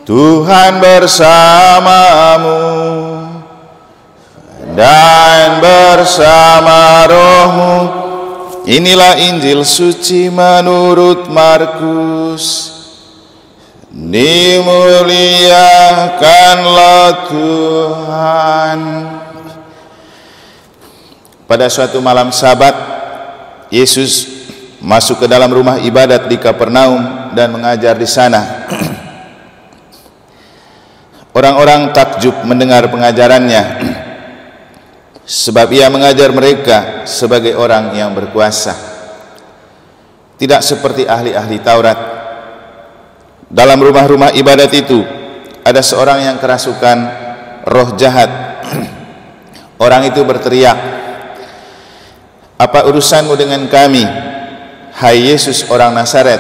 Tuhan bersamamu dan bersama rohmu. Inilah Injil suci menurut Markus. Dimuliakanlah Tuhan. Pada suatu malam Sabat, Yesus masuk ke dalam rumah ibadat di Kapernaum dan mengajar di sana. Orang-orang takjub mendengar pengajarannya, sebab ia mengajar mereka sebagai orang yang berkuasa, tidak seperti ahli-ahli Taurat. Dalam rumah-rumah ibadat itu ada seorang yang kerasukan roh jahat. Orang itu berteriak, "Apa urusanmu dengan kami, hai Yesus orang Nazaret?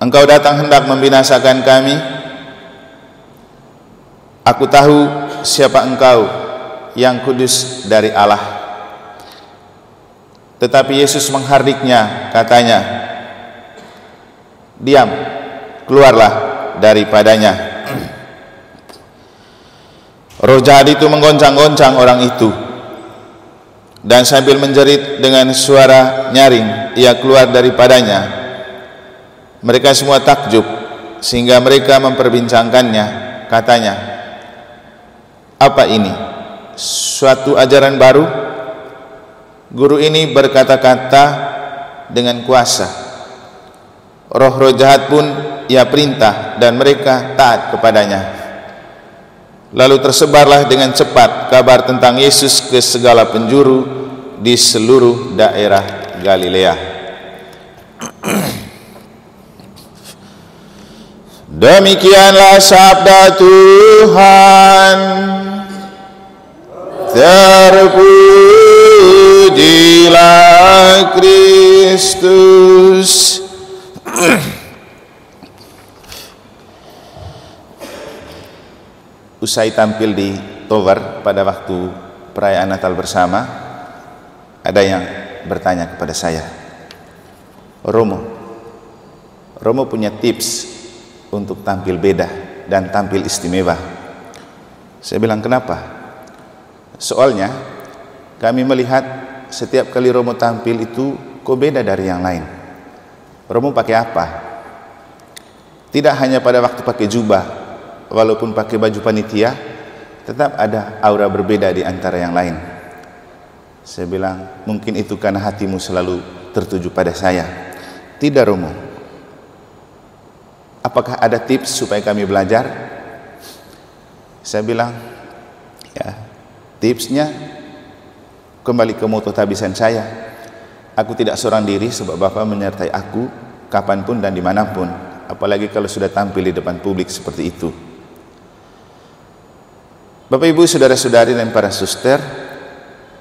Engkau datang hendak membinasakan kami? Aku tahu siapa engkau, yang kudus dari Allah." Tetapi Yesus menghardiknya, katanya, "Diam, keluarlah daripadanya." Roh jahat itu menggoncang-goncang orang itu, dan sambil menjerit dengan suara nyaring, ia keluar daripadanya. Mereka semua takjub, sehingga mereka memperbincangkannya. Katanya, "Apa ini? Suatu ajaran baru? Guru ini berkata-kata dengan kuasa. Roh-roh jahat pun ia perintah dan mereka taat kepadanya." Lalu tersebarlah dengan cepat kabar tentang Yesus ke segala penjuru di seluruh daerah Galilea. Demikianlah sabda Tuhan. Terpujilah Kristus. Usai tampil di Tower pada waktu perayaan Natal bersama, ada yang bertanya kepada saya, Romo punya tips untuk tampil beda dan tampil istimewa?" Saya bilang, "Kenapa?" "Soalnya kami melihat setiap kali Romo tampil itu kok beda dari yang lain. Romo pakai apa? Tidak hanya pada waktu pakai jubah, walaupun pakai baju panitia, tetap ada aura berbeda di antara yang lain." Saya bilang, "Mungkin itu karena hatimu selalu tertuju pada saya." "Tidak, Romo. Apakah ada tips supaya kami belajar?" Saya bilang, "Ya, tipsnya kembali ke moto tabisan saya. Aku tidak seorang diri, sebab Bapa menyertai aku kapanpun dan dimanapun, apalagi kalau sudah tampil di depan publik seperti itu." Bapak, Ibu, saudara-saudari dan para suster,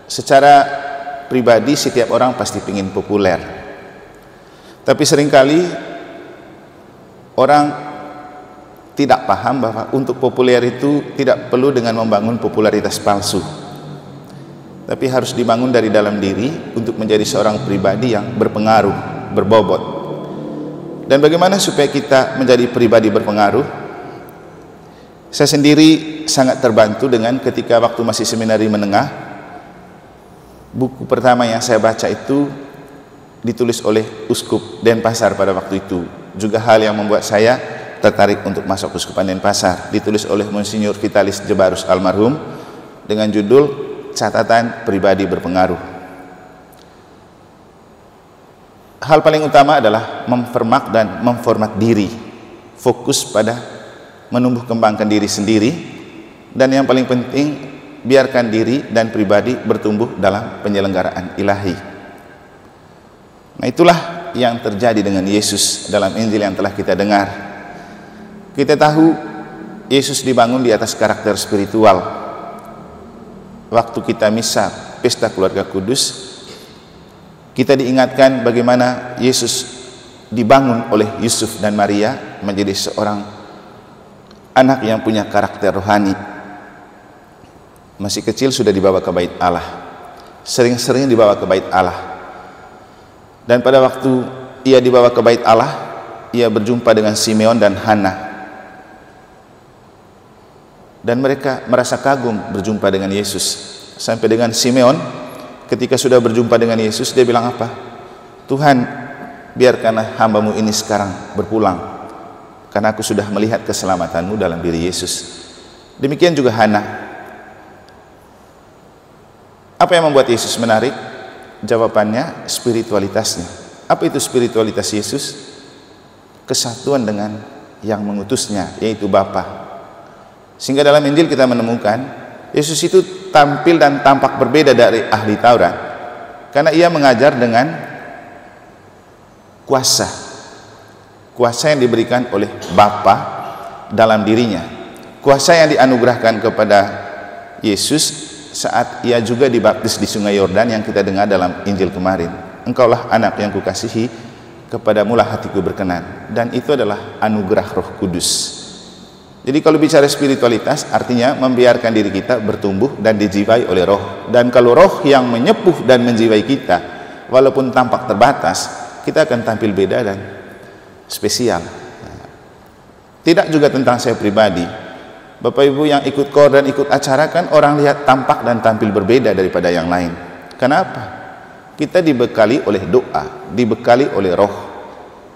secara pribadi setiap orang pasti ingin populer. Tapi seringkali orang tidak paham bahwa untuk populer itu tidak perlu dengan membangun popularitas palsu, tapi harus dibangun dari dalam diri untuk menjadi seorang pribadi yang berpengaruh, berbobot. Dan bagaimana supaya kita menjadi pribadi berpengaruh? Saya sendiri sangat terbantu dengan ketika waktu masih seminari menengah, buku pertama yang saya baca itu ditulis oleh Uskup Denpasar pada waktu itu. Juga hal yang membuat saya tertarik untuk masuk Uskupan Denpasar, ditulis oleh Monsinyur Vitalis Jebarus almarhum dengan judul Catatan Pribadi Berpengaruh. Hal paling utama adalah mempermak dan memformat diri, fokus pada menumbuh kembangkan diri sendiri, dan yang paling penting biarkan diri dan pribadi bertumbuh dalam penyelenggaraan ilahi. Nah, itulah yang terjadi dengan Yesus dalam Injil yang telah kita dengar. Kita tahu Yesus dibangun di atas karakter spiritual. Waktu kita misa pesta keluarga kudus, kita diingatkan bagaimana Yesus dibangun oleh Yusuf dan Maria menjadi seorang anak yang punya karakter rohani. Masih kecil sudah dibawa ke bait Allah, sering-sering dibawa ke bait Allah. Dan pada waktu ia dibawa ke bait Allah, ia berjumpa dengan Simeon dan Hana, dan mereka merasa kagum berjumpa dengan Yesus. Sampai dengan Simeon ketika sudah berjumpa dengan Yesus, dia bilang apa? Tuhan, biarkanlah hambamu ini sekarang berpulang, karena aku sudah melihat keselamatanmu dalam diri Yesus. Demikian juga Hana. Apa yang membuat Yesus menarik? Jawabannya spiritualitasnya. Apa itu spiritualitas Yesus? Kesatuan dengan yang mengutusnya, yaitu Bapa. Sehingga dalam Injil kita menemukan Yesus itu tampil dan tampak berbeda dari ahli Taurat, karena ia mengajar dengan kuasa yang diberikan oleh Bapa dalam dirinya, kuasa yang dianugerahkan kepada Yesus saat ia juga dibaptis di Sungai Yordan yang kita dengar dalam Injil kemarin. Engkaulah anak yang kukasihi, kepadamulah hatiku berkenan. Dan itu adalah anugerah Roh Kudus. Jadi kalau bicara spiritualitas, artinya membiarkan diri kita bertumbuh dan dijiwai oleh Roh. Dan kalau Roh yang menyepuh dan menjiwai kita, walaupun tampak terbatas, kita akan tampil beda dan spesial. Tidak juga tentang saya pribadi. Bapak Ibu yang ikut KOR dan ikut acara, kan orang lihat tampak dan tampil berbeda daripada yang lain. Kenapa? Kita dibekali oleh doa, dibekali oleh Roh.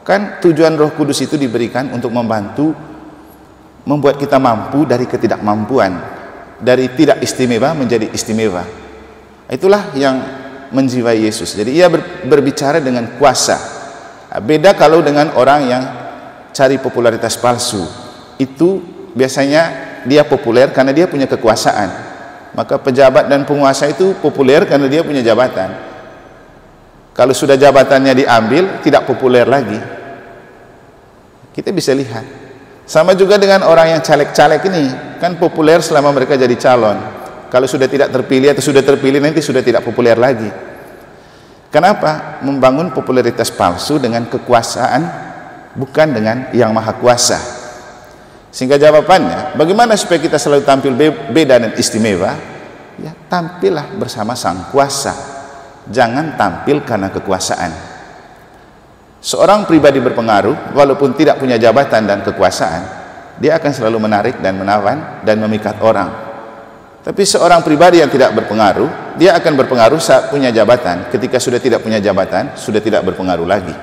Kan tujuan Roh Kudus itu diberikan untuk membantu membuat kita mampu dari ketidakmampuan, dari tidak istimewa menjadi istimewa. Itulah yang menjiwai Yesus. Jadi ia berbicara dengan kuasa. Beda kalau dengan orang yang cari popularitas palsu. Itu biasanya dia populer karena dia punya kekuasaan. Maka pejabat dan penguasa itu populer karena dia punya jabatan. Kalau sudah jabatannya diambil, tidak populer lagi. Kita bisa lihat. Sama juga dengan orang yang caleg-caleg ini, kan populer selama mereka jadi calon. Kalau sudah tidak terpilih atau sudah terpilih, nanti sudah tidak populer lagi. Kenapa? Membangun popularitas palsu dengan kekuasaan, bukan dengan yang maha kuasa. Sehingga jawabannya, bagaimana supaya kita selalu tampil beda dan istimewa? Ya, tampillah bersama Sang Kuasa. Jangan tampil karena kekuasaan. Seorang pribadi berpengaruh, walaupun tidak punya jabatan dan kekuasaan, dia akan selalu menarik dan menawan dan memikat orang. Tapi seorang pribadi yang tidak berpengaruh, dia akan berpengaruh saat punya jabatan. Ketika sudah tidak punya jabatan, sudah tidak berpengaruh lagi.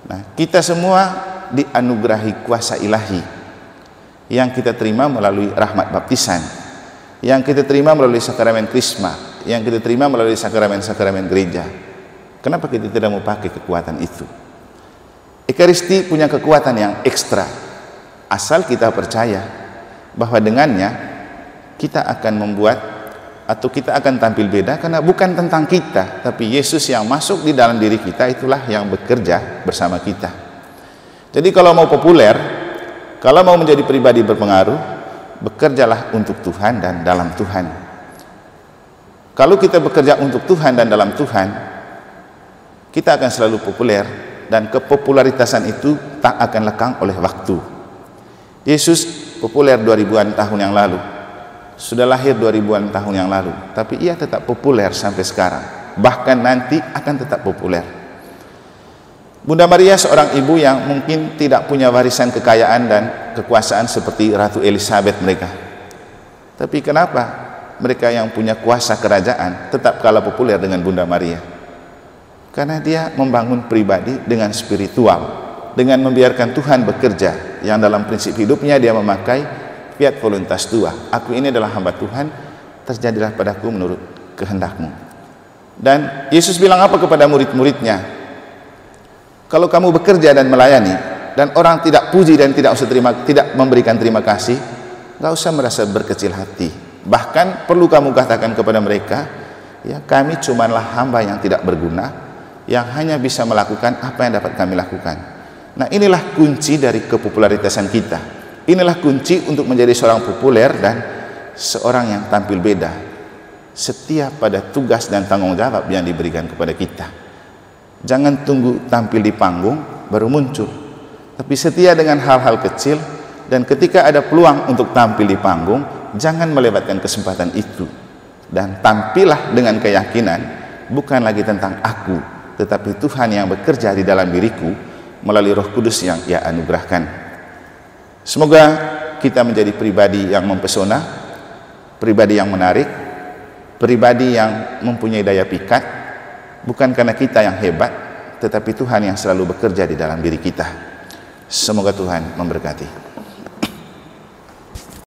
Nah, kita semua dianugerahi kuasa ilahi yang kita terima melalui rahmat baptisan, yang kita terima melalui sakramen krisma, yang kita terima melalui sakramen-sakramen gereja. Kenapa kita tidak mau pakai kekuatan itu? Ekaristi punya kekuatan yang ekstra, asal kita percaya bahwa dengannya kita akan membuat atau kita akan tampil beda, karena bukan tentang kita, tapi Yesus yang masuk di dalam diri kita, itulah yang bekerja bersama kita. Jadi kalau mau populer, kalau mau menjadi pribadi berpengaruh, bekerjalah untuk Tuhan dan dalam Tuhan. Kalau kita bekerja untuk Tuhan dan dalam Tuhan, kita akan selalu populer, dan kepopularitasan itu tak akan lekang oleh waktu. Yesus populer 2000-an tahun yang lalu, sudah lahir 2000-an tahun yang lalu, tapi ia tetap populer sampai sekarang, bahkan nanti akan tetap populer. Bunda Maria seorang ibu yang mungkin tidak punya warisan kekayaan dan kekuasaan seperti Ratu Elizabeth mereka. Tapi kenapa mereka yang punya kuasa kerajaan tetap kalah populer dengan Bunda Maria? Karena dia membangun pribadi dengan spiritual, dengan membiarkan Tuhan bekerja, yang dalam prinsip hidupnya dia memakai fiat voluntas tua. Aku ini adalah hamba Tuhan, terjadilah padaku menurut kehendak-Mu. Dan Yesus bilang apa kepada murid-muridnya? Kalau kamu bekerja dan melayani, dan orang tidak puji dan tidak memberikan terima kasih, nggak usah merasa berkecil hati. Bahkan perlu kamu katakan kepada mereka, ya, kami cumanlah hamba yang tidak berguna, yang hanya bisa melakukan apa yang dapat kami lakukan. Nah, inilah kunci dari kepopularitasan kita. Inilah kunci untuk menjadi seorang populer dan seorang yang tampil beda, setia pada tugas dan tanggung jawab yang diberikan kepada kita. Jangan tunggu tampil di panggung baru muncul, tapi setia dengan hal-hal kecil, dan ketika ada peluang untuk tampil di panggung, jangan melewatkan kesempatan itu. Dan tampillah dengan keyakinan, bukan lagi tentang aku, tetapi Tuhan yang bekerja di dalam diriku, melalui Roh Kudus yang Ia anugerahkan. Semoga kita menjadi pribadi yang mempesona, pribadi yang menarik, pribadi yang mempunyai daya pikat, bukan karena kita yang hebat, tetapi Tuhan yang selalu bekerja di dalam diri kita. Semoga Tuhan memberkati.